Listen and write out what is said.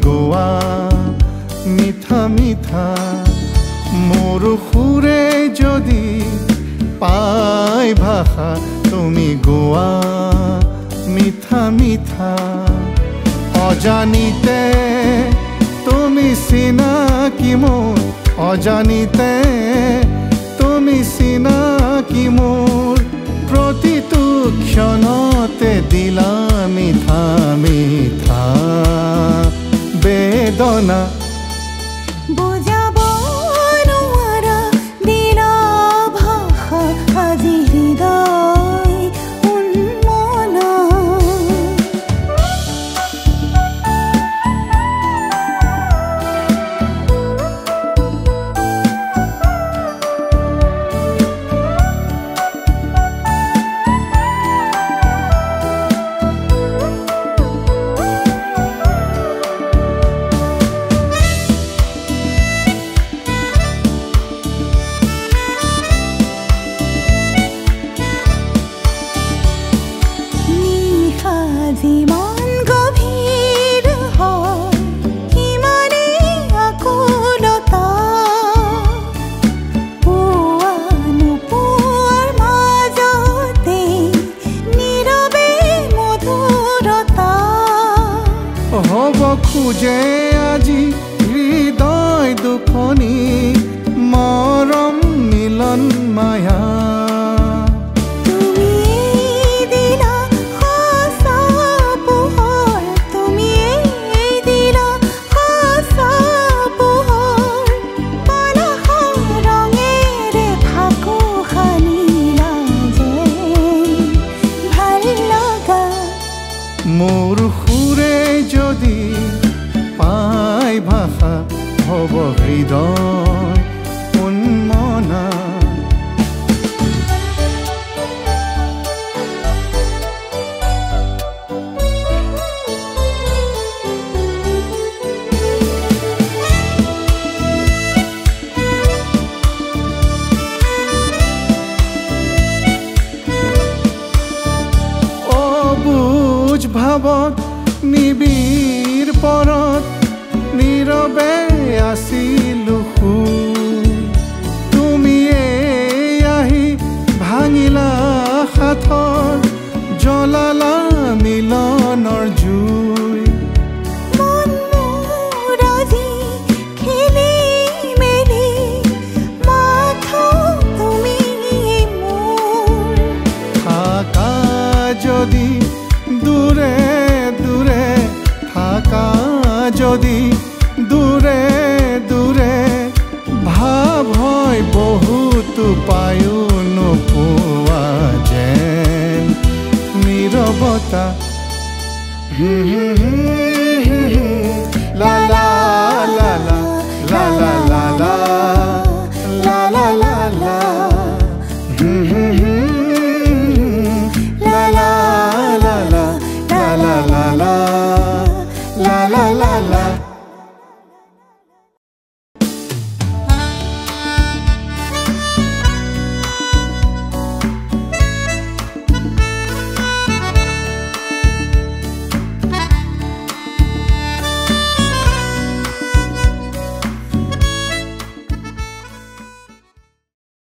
গোৱা মিঠা মিঠা মোৰ সুৰে যদি পায় ভাষা তুমি গোৱা মিঠা মিঠা অজানিতে তুমি চিনাকি মোৰ অজানিতে তুমি চিনাকি মোৰ প্ৰতিটো ক্ষণতে দিলা মিঠা মিঠা বেদনা বুজাব নোৱাৰা দিলা ভাষা আজি হৃদয় উন্মনা যিমান গভীৰ হয় সিমানেই আকুলতা পোৱা নোপোৱাৰ মাজতে নীৰৱে মধুৰতা হ'ব খোজে আজি হৃদয় দুখনি মৰম মিলন মায়া মোৰ সুৰে যদি পায় ভাষা হ'ব হৃদয় উন্মনা ভাৱত নিবিৰ পৰত নীৰৱে আছিলো তুমিয়ে আহি ভাঙিলা সাথৰ জ্বলালা মিলনৰ জুই মন মোৰ আজি খেলি মেলি মাথো তুমি মোৰ থাকা যদি দূৰে দূৰে থাকা যদি দূৰে দূৰে ভাৱ হয় বহুতো পায়ো নোপোৱা যেন নীৰৱতা